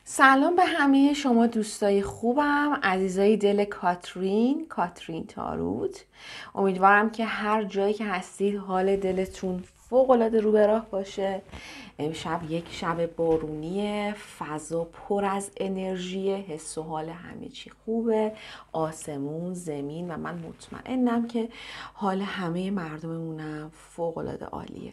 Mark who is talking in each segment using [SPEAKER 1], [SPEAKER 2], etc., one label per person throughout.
[SPEAKER 1] سلام به همه شما دوستای خوبم، عزیزای دل کاترین تاروت. امیدوارم که هر جایی که هستید حال دلتون فوق‌العاده رو به راه باشه. امشب یک شب بارونیه، فضا پر از انرژی، حس و حال همه چی خوبه، آسمون، زمین و من مطمئنم که حال همه مردممونم فوق‌العاده عالیه.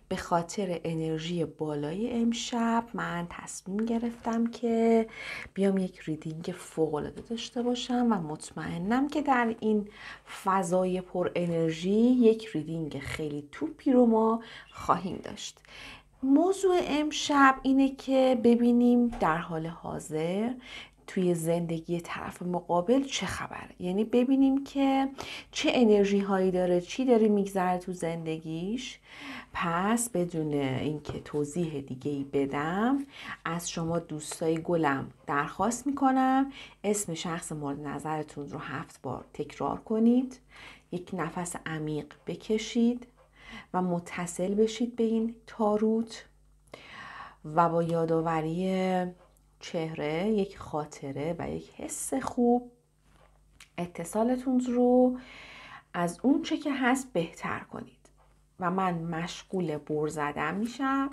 [SPEAKER 1] به خاطر انرژی بالای امشب من تصمیم گرفتم که بیام یک ریدینگ فوق‌العاده داشته باشم و مطمئنم که در این فضای پر انرژی یک ریدینگ خیلی توپی رو ما خواهیم داشت. موضوع امشب اینه که ببینیم در حال حاضر توی زندگی طرف مقابل چه خبره، یعنی ببینیم که چه انرژی هایی داره، چی داره میگذره تو زندگیش. پس بدون اینکه توضیح دیگه ای بدم از شما دوستای گلم درخواست میکنم اسم شخص مورد نظرتون رو 7 بار تکرار کنید، یک نفس عمیق بکشید و متصل بشید به این تاروت و با یادآوری چهره، یک خاطره و یک حس خوب اتصالتون رو از اون چه که هست بهتر کنید و من مشغول بر زدن میشم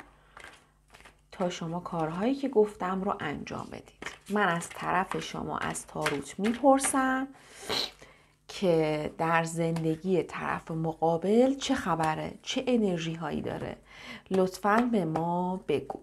[SPEAKER 1] تا شما کارهایی که گفتم رو انجام بدید. من از طرف شما از تاروت میپرسم که در زندگی طرف مقابل چه خبره، چه انرژی هایی داره. لطفاً به ما بگو.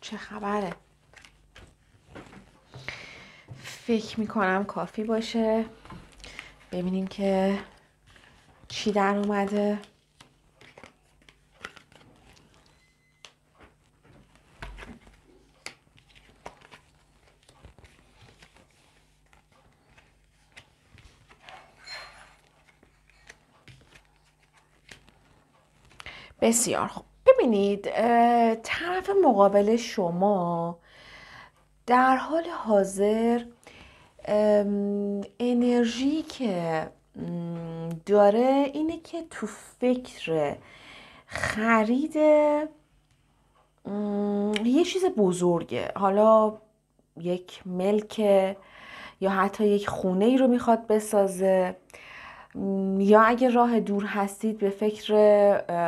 [SPEAKER 1] چه خبره؟ فکر میکنم کافی باشه. ببینیم که چی در اومده. بسیار خوب. ببینید طرف مقابل شما در حال حاضر انرژی که داره اینه که تو فکر خرید یه چیز بزرگه، حالا یک ملک یا حتی یک خونه ای رو میخواد بسازه، یا اگه راه دور هستید به فکر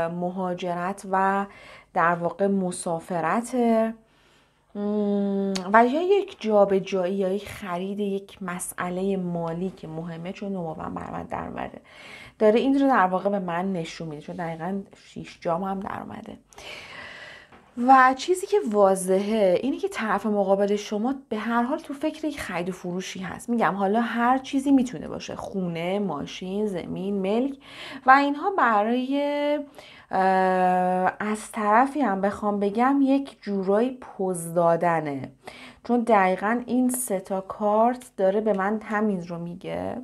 [SPEAKER 1] مهاجرت و در واقع مسافرت و یا یک جابجایی یا یک خرید یک مسئله مالی که مهمه، چون نوبم بر من در اومده داره این رو در واقع به من نشون میده، چون دقیقا 6 جام هم در اومده. و چیزی که واضحه اینه که طرف مقابل شما به هر حال تو فکر یک خرید و فروشی هست. میگم حالا هر چیزی میتونه باشه، خونه، ماشین، زمین، ملک و اینها. برای از طرفی هم بخوام بگم یک جورایی پوز دادنه، چون دقیقا این 3 تا کارت داره به من همین رو میگه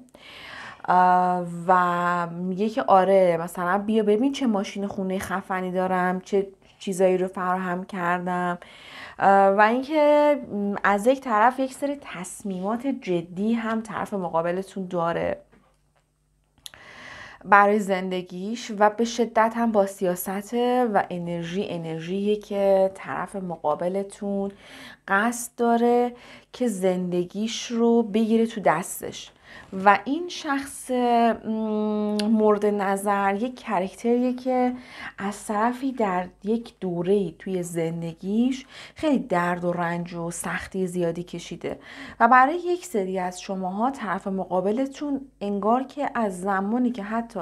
[SPEAKER 1] و میگه که آره مثلا بیا ببین چه ماشین خونه خفنی دارم، چه چیزایی رو فراهم کردم. و اینکه از یک طرف یک سری تصمیمات جدی هم طرف مقابلتون داره برای زندگیش و به شدت هم با سیاست و انرژی که طرف مقابلتون قصد داره که زندگیش رو بگیره تو دستش. و این شخص مورد نظر یک کرکتریه که از طرفی در یک دوره‌ای توی زندگیش خیلی درد و رنج و سختی زیادی کشیده و برای یک سری از شماها طرف مقابلتون انگار که از زمانی که حتی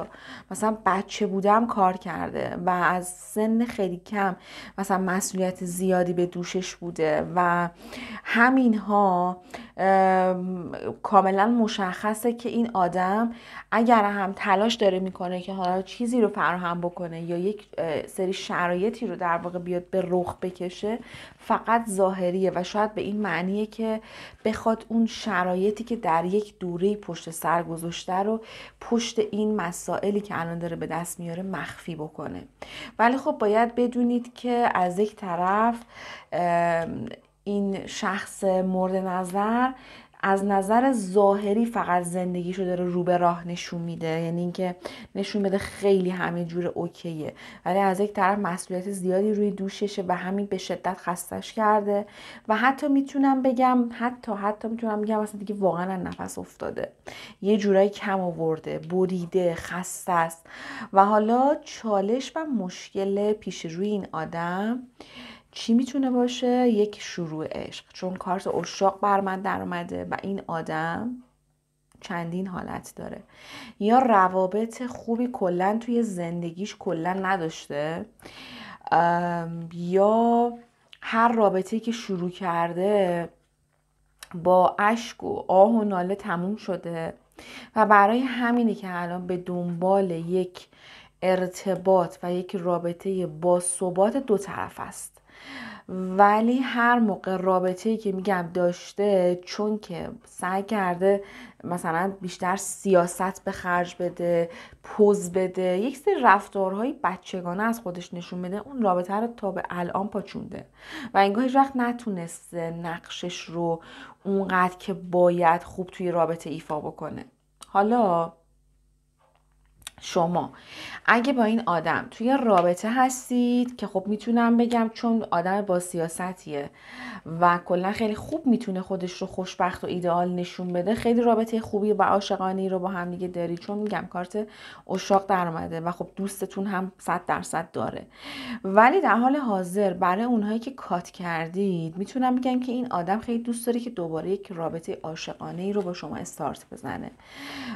[SPEAKER 1] مثلا بچه بودم کار کرده و از سن خیلی کم مثلا مسئولیت زیادی به دوشش بوده و همینها کاملا مشخص مشخصه که این آدم اگر هم تلاش داره میکنه که حالا چیزی رو فراهم بکنه یا یک سری شرایطی رو در واقع بیاد به رخ بکشه، فقط ظاهریه و شاید به این معنیه که بخواد اون شرایطی که در یک دوره پشت سر گذاشته رو پشت این مسائلی که الان داره به دست میاره مخفی بکنه. ولی خب باید بدونید که از یک طرف این شخص مورد نظر از نظر ظاهری فقط زندگیشو داره رو به راه نشون میده، یعنی اینکه نشون بده خیلی همه جور اوکیه، ولی از یک طرف مسئولیت زیادی روی دوششه و همین به شدت خستش کرده و حتی میتونم بگم اصلا دیگه واقعا نفس افتاده، یه جورایی کم آورده، بریده، خسته است و حالا چالش و مشکل پیش روی این آدم چی میتونه باشه؟ یک شروع عشق، چون کارت عشاق بر من در اومده و این آدم چندین حالت داره. یا روابط خوبی کلا توی زندگیش کلا نداشته، یا هر رابطه‌ای که شروع کرده با اشک و آه و ناله تموم شده و برای همینه که الان به دنبال یک ارتباط و یک رابطه با ثبات دو طرف است. ولی هر موقع رابطه‌ای که میگم داشته، چون که سعی کرده مثلا بیشتر سیاست به خرج بده، پوز بده، یک سری رفتارهای بچگانه از خودش نشون بده، اون رابطه رو تا به الان پاچونده و انگار هیچ وقت نتونسته نقشش رو اونقدر که باید خوب توی رابطه ایفا بکنه. حالا شما اگه با این آدم توی رابطه هستید که خب میتونم بگم چون آدم با سیاستیه و کلا خیلی خوب میتونه خودش رو خوشبخت و ایدئال نشون بده، خیلی رابطه خوبی و عاشقانه‌ای رو با هم دیگه دارید، چون میگم کارت عشاق در اومده و خب دوستتون هم 100% داره. ولی در حال حاضر برای اونهایی که کات کردید میتونم بگم که این آدم خیلی دوست داره که دوباره یک رابطه عاشقانه‌ای رو با شما استارت بزنه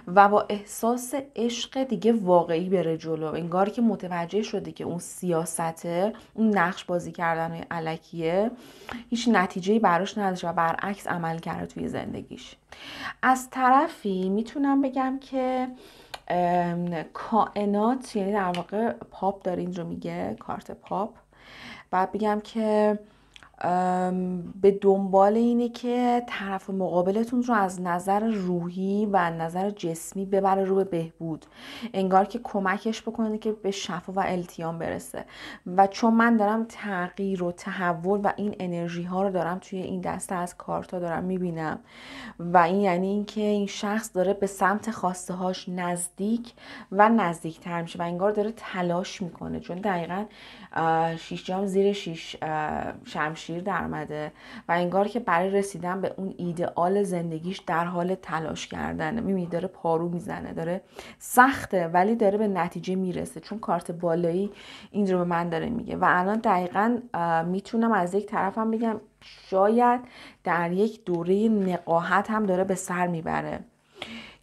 [SPEAKER 1] و با احساس عشق دیگه واقعی بره جلو، انگار که متوجه شده که اون سیاسته، اون نقش بازی کردن الکیه هیچ نتیجه‌ای براش نداشته و برعکس عمل کرده توی زندگیش. از طرفی میتونم بگم که کائنات، یعنی در واقع پاپ داره این رو میگه، کارت پاپ، بعد بگم که به دنبال اینه که طرف مقابلتون رو از نظر روحی و نظر جسمی ببره رو به بهبود، انگار که کمکش بکنه که به شفا و التیام برسه. و چون من دارم تغییر و تحول و این انرژی ها رو دارم توی این دسته از کارتا دارم میبینم و این یعنی این که این شخص داره به سمت خواسته هاش نزدیک و نزدیکتر میشه و انگار داره تلاش میکنه، چون دقیقاً 6 جام زیر 6 شمشیر در اومده و انگار که برای رسیدن به اون ایدئال زندگیش در حال تلاش کردنه. میبینی داره پارو میزنه، داره سخته ولی داره به نتیجه میرسه، چون کارت بالایی این رو به من داره میگه. و الان دقیقاً میتونم از یک طرفم بگم شاید در یک دوره نقاهت هم داره به سر میبره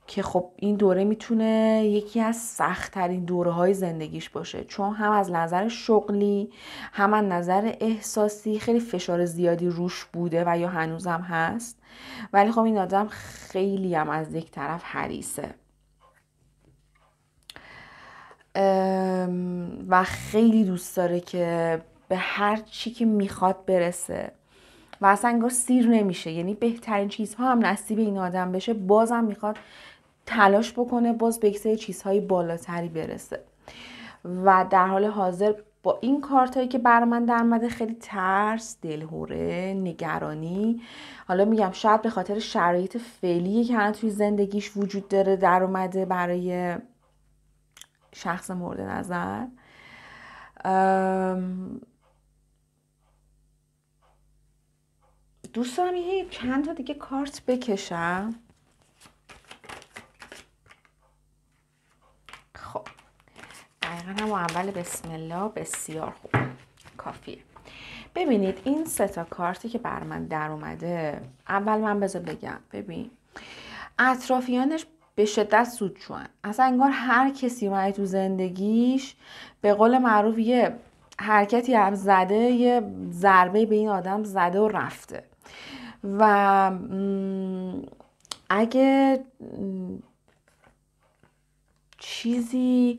[SPEAKER 1] که خب این دوره میتونه یکی از سخت‌ترین دوره‌های زندگیش باشه، چون هم از نظر شغلی هم از نظر احساسی خیلی فشار زیادی روش بوده و یا هنوزم هست. ولی خب این آدم خیلی هم از یک طرف حریصه و خیلی دوست داره که به هر چی که میخواد برسه و اصلا انگار سیر نمیشه، یعنی بهترین چیزها هم نصیب این آدم بشه بازم میخواد تلاش بکنه باز به یک سری چیزهای بالاتری برسه. و در حال حاضر با این کارتایی که بر من در اومده خیلی ترس، دلهوره، نگرانی، حالا میگم شاید به خاطر شرایط فعلی که الان توی زندگیش وجود داره در اومده برای شخص مورد نظر. دوست دارم یه چند تا دیگه کارت بکشم. خب دقیقا هم اول بسم الله بسیار خوب، کافیه. ببینید این 3 تا کارتی که بر من در اومده، اول من بذار بگم، ببین اطرافیانش به شدت سودجوان، اصلا انگار هر کسی اومده تو زندگیش به قول معروف یه حرکتی هم زده، یه ضربه به این آدم زده و رفته و اگه چیزی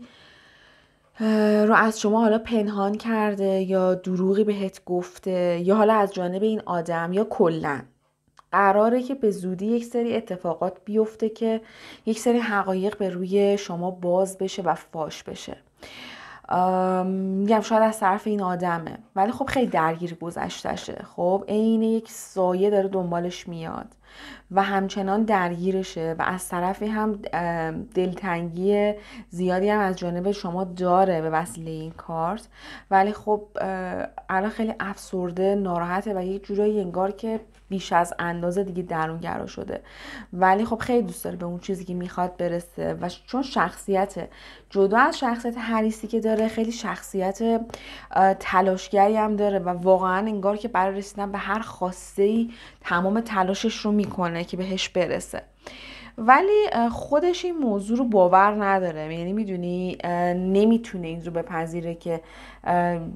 [SPEAKER 1] رو از شما حالا پنهان کرده یا دروغی بهت گفته یا حالا از جانب این آدم یا کلاً قراره که به زودی یک سری اتفاقات بیفته که یک سری حقایق به روی شما باز بشه و فاش بشه. میگم شاید از طرف این آدمه، ولی خب خیلی درگیر گذشتشه. خب عین یک سایه داره دنبالش میاد و همچنان درگیرشه و از طرفی هم دلتنگی زیادی هم از جانب شما داره به وسیله این کارت. ولی خب الان خیلی افسرده، ناراحته و یه جورایی انگار که بیش از اندازه دیگه درونگرا شده، ولی خب خیلی دوست داره به اون چیزی که میخواد برسه و چون شخصیت جدا از شخصیت هریسی که داره، خیلی شخصیت تلاشگری هم داره و واقعا انگار که برای رسیدن به هر خواسته‌ای تمام تلاشش رو میکنه که بهش برسه. ولی خودش این موضوع رو باور نداره، یعنی میدونی نمیتونه این رو بپذیره که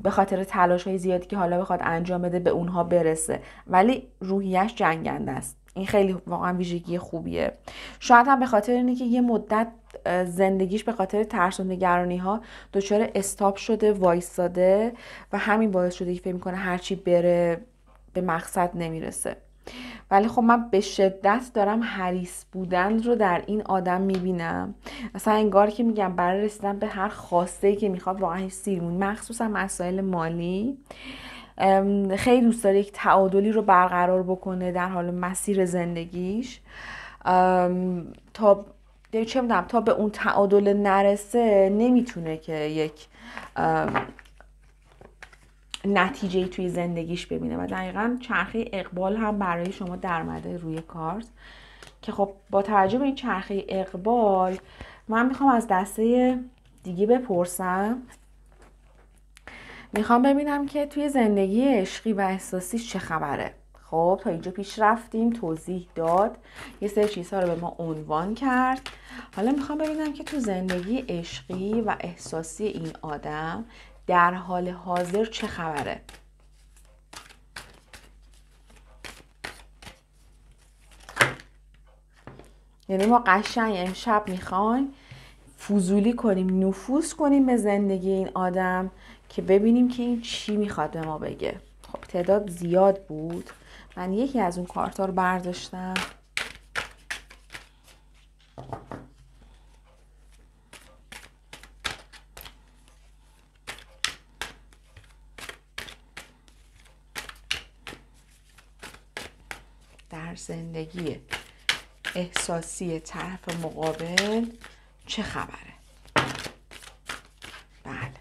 [SPEAKER 1] به خاطر تلاش های زیادی که حالا بخواد انجام بده به اونها برسه، ولی روحیش جنگنده است. این خیلی واقعا ویژگی خوبیه. شاید هم به خاطر اینه که یه مدت زندگیش به خاطر ترس و نگرانی ها دچار استاپ شده، وایساده و همین باعث شده که فکر میکنه هرچی بره به مقصد نمیرسه. ولی خب من به شدت دارم حریص بودن رو در این آدم میبینم. اصلا انگار که میگم برای رسیدن به هر خواسته‌ای که میخواد واقعا هیچ سیرمون، مخصوصا مسائل مالی، خیلی دوست داره یک تعادلی رو برقرار بکنه در حال مسیر زندگیش. تا چه میدونم تا به اون تعادل نرسه نمیتونه که یک نتیجه توی زندگیش ببینه و دقیقاً چرخه اقبال هم برای شما در اومده روی کارت که خب با توجه به این چرخه اقبال من میخوام از دسته دیگه بپرسم. میخوام ببینم که توی زندگی عشقی و احساسی چه خبره. خب تا اینجا پیش رفتیم، توضیح داد، یه سری چیزها رو به ما عنوان کرد. حالا میخوام ببینم که تو زندگی عشقی و احساسی این آدم در حال حاضر چه خبره. یعنی ما قشنگ امشب میخوایم فضولی کنیم، نفوذ کنیم به زندگی این آدم که ببینیم که این چی میخواد به ما بگه. خب تعداد زیاد بود، من یکی از اون کارتا رو برداشتم. در زندگی احساسی طرف مقابل چه خبره؟ بله،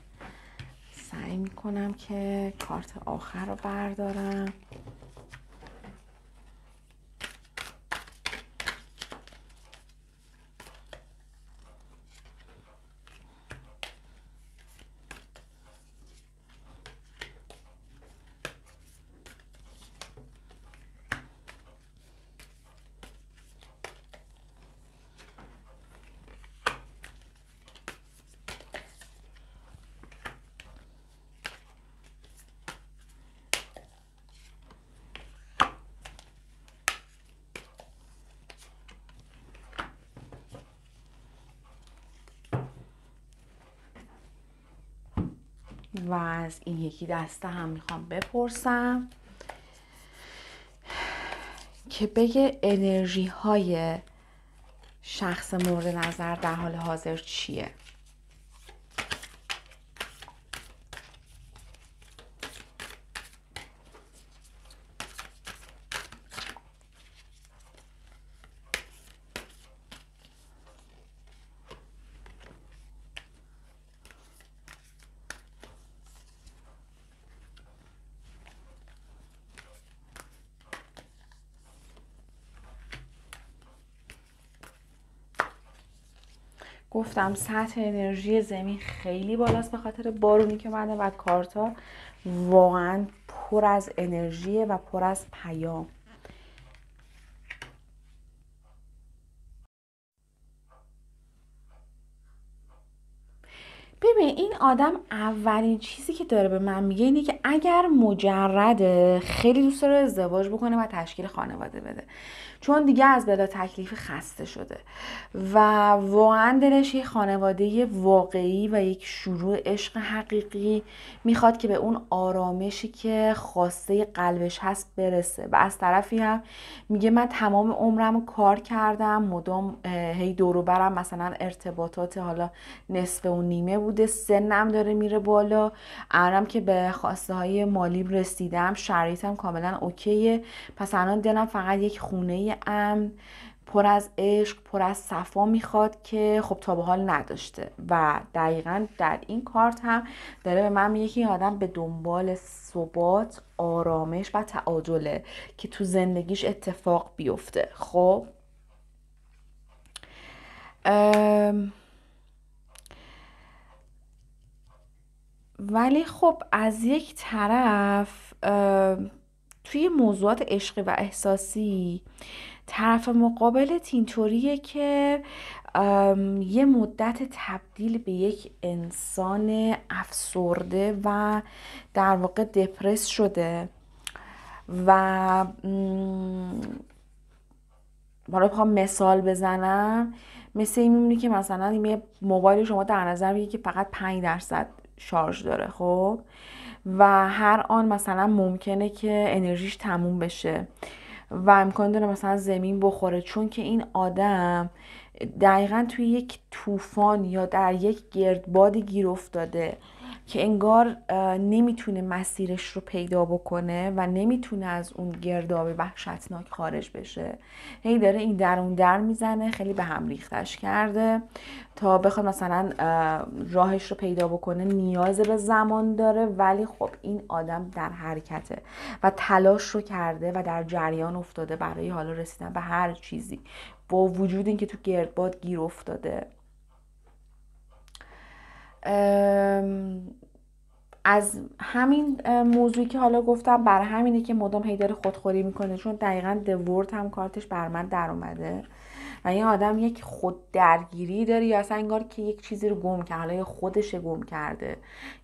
[SPEAKER 1] سعی میکنم که کارت آخر رو بردارم. و از این یکی دسته هم میخوام بپرسم که بگه انرژی های شخص مورد نظر در حال حاضر چیه. گفتم سطح انرژی زمین خیلی بالاست به خاطر بارونی که اومده و کارتا واقعا پر از انرژیه و پر از پیام. ببین این آدم اولین چیزی که داره به من میگه اینه که اگر مجرده خیلی دوست داره ازدواج بکنه و تشکیل خانواده بده، چون دیگه از بلا تکلیف خسته شده و واقعا دلش یه خانواده واقعی و یک شروع عشق حقیقی میخواد که به اون آرامشی که خواسته قلبش هست برسه. و از طرفی هم میگه من تمام عمرم کار کردم، مدام هی دور و برم مثلا ارتباطات حالا نصف و نیمه بوده، سنم داره میره بالا، الانم که به خواسته های مالی رسیدم، شرایطم کاملا اوکیه، پس الان دلم فقط یک خونه امن پر از عشق، پر از صفا میخواد که خب تا به حال نداشته. و دقیقا در این کارت هم داره به من میگه که این آدم به دنبال ثبات، آرامش و تعادله که تو زندگیش اتفاق بیفته. خب ولی خب از یک طرف توی موضوعات عشقی و احساسی طرف مقابلت اینطوریه که یه مدت تبدیل به یک انسان افسرده و در واقع دپرس شده و حالا بخوام مثال بزنم، مثل این میمونی که مثلا یه موبایل شما در نظر بگیرید که فقط 5% شارژ داره، خب، و هر آن مثلا ممکنه که انرژیش تموم بشه و امکان داره مثلا زمین بخوره، چون که این آدم دقیقا توی یک طوفان یا در یک گردبادی گیر افتاده که انگار نمیتونه مسیرش رو پیدا بکنه و نمیتونه از اون گرداب وحشتناک خارج بشه. هی داره این در اون در میزنه، خیلی به هم ریختش کرده تا بخواد مثلا راهش رو پیدا بکنه، نیاز به زمان داره، ولی خب این آدم در حرکته و تلاش رو کرده و در جریان افتاده برای حالا رسیدن به هر چیزی، با وجود اینکه تو گردباد گیر افتاده. از همین موضوعی که حالا گفتم، برای همینه که مدام هی داره خودخوری میکنه، چون دقیقاً دورت هم کارتش بر من در اومده و این آدم یک خود درگیری داره، یا اصلا انگار که یک چیزی رو گم کرده، حالا یا خودش گم کرده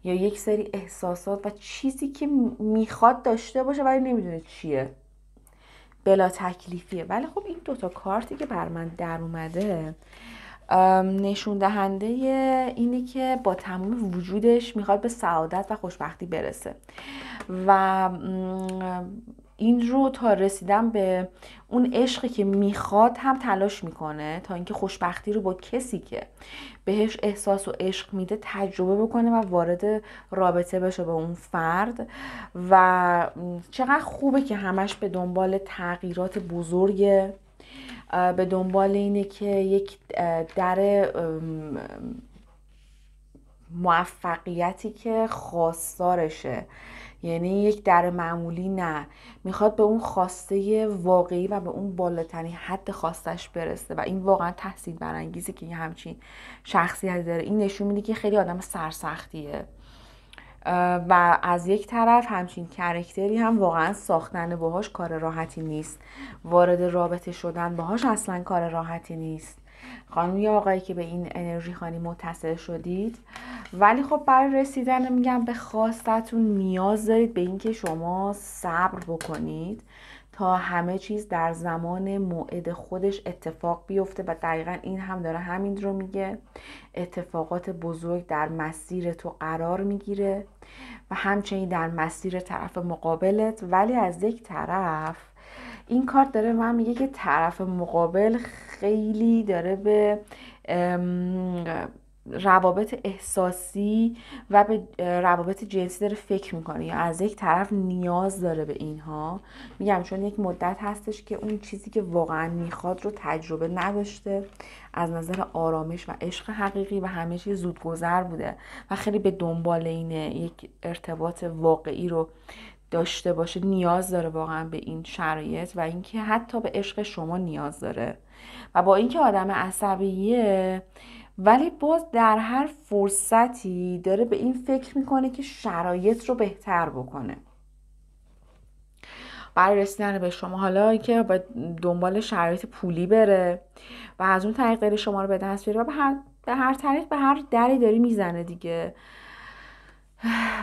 [SPEAKER 1] یا یک سری احساسات و چیزی که میخواد داشته باشه ولی نمیدونه چیه، بلا تکلیفیه. ولی خب این دوتا کارتی که بر من در اومده نشون دهنده اینه که با تمام وجودش میخواد به سعادت و خوشبختی برسه و این رو تا رسیدن به اون عشقی که میخواد هم تلاش میکنه تا اینکه خوشبختی رو با کسی که بهش احساس و عشق میده تجربه بکنه و وارد رابطه بشه با اون فرد. و چقدر خوبه که همش به دنبال تغییرات بزرگه، به دنبال اینه که یک در موفقیتی که خواستارشه، یعنی یک در معمولی نه، میخواد به اون خواسته واقعی و به اون بالاترین حد خواستش برسه و این واقعا تحسین برانگیزه که یه همچین شخصیتی داره. این نشون میده که خیلی آدم سرسختیه و از یک طرف همچین کرکتری هم واقعا ساختن باهاش کار راحتی نیست، وارد رابطه شدن باهاش اصلا کار راحتی نیست. خانم یا آقایی که به این انرژی خانی متصل شدید، ولی خب برای رسیدن میگم به خواستتون نیاز دارید به اینکه شما صبر بکنید تا همه چیز در زمان موعد خودش اتفاق بیفته و دقیقا این هم داره همین رو میگه، اتفاقات بزرگ در مسیر تو قرار میگیره و همچنین در مسیر طرف مقابلت. ولی از یک طرف این کارت داره من میگه که طرف مقابل خیلی داره به روابط احساسی و به روابط جنسی داره فکر میکنه یا از یک طرف نیاز داره به اینها. میگم چون یک مدت هستش که اون چیزی که واقعا میخواد رو تجربه نداشته از نظر آرامش و عشق حقیقی و همه چیز زودگذر بوده و خیلی به دنبال اینه یک ارتباط واقعی رو داشته باشه، نیاز داره واقعا به این شرایط و اینکه حتی به عشق شما نیاز داره و با اینکه آدم عصبیه ولی باز در هر فرصتی داره به این فکر میکنه که شرایط رو بهتر بکنه برای رسیدن به شما، حالا اینکه به دنبال شرایط پولی بره و از اون طریق داره شما رو به دست بیاره و به هر به هر طریق به هر دری داری میزنه دیگه.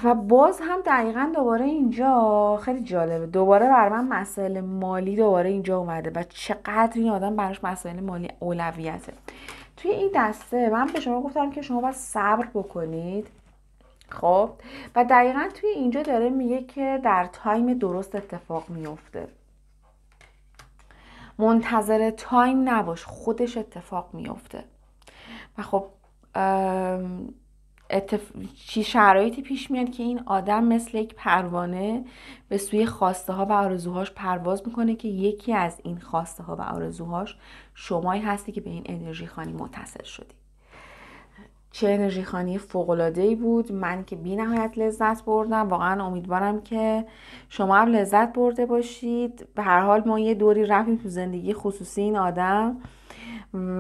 [SPEAKER 1] و باز هم دقیقا دوباره اینجا خیلی جالبه، دوباره بر من مسائل مالی دوباره اینجا اومده و چقدر این آدم براش مسائل مالی اولویته. توی این دسته من به شما گفتم که شما باید صبر بکنید. خب و دقیقا توی اینجا داره میگه که در تایم درست اتفاق میفته. منتظر تایم نباش، خودش اتفاق میفته. و خب چی شرایطی پیش میاد که این آدم مثل یک پروانه به سوی خواسته ها و آرزوهاش پرواز میکنه که یکی از این خواسته ها و آرزوهاش شمایی هستی که به این انرژی خانی متصل شدی. چه انرژی خانی فوق‌العاده‌ای بود، من که بی نهایت لذت بردم. واقعا امیدوارم که شما هم لذت برده باشید. به هر حال ما یه دوری رفتیم تو زندگی خصوصی این آدم،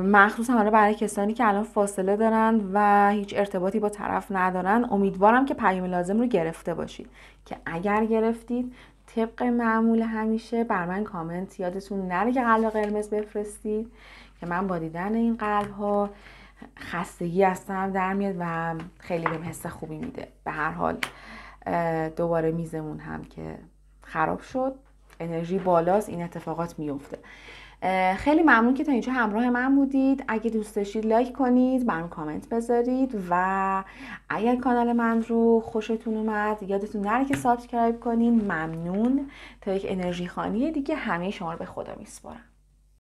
[SPEAKER 1] مخصوصا حالا برای کسانی که الان فاصله دارن و هیچ ارتباطی با طرف ندارن. امیدوارم که پیام لازم رو گرفته باشید که اگر گرفتید طبق معمول همیشه بر من کامنت یادتون نره که قلب قرمز بفرستید که من با دیدن این قلب ها خستگی هستم در میاد و خیلی بهم حس خوبی میده. به هر حال دوباره میزمون هم که خراب شد، انرژی بالاست، این اتفاقات میفته. خیلی ممنون که تا اینجا همراه من بودید. اگه دوست داشتید لایک کنید، برام کامنت بذارید و اگر کانال من رو خوشتون اومد یادتون نره که سابسکرایب کنین. ممنون. تا یک انرژی خانی دیگه همه شما رو به خدا میسپارم.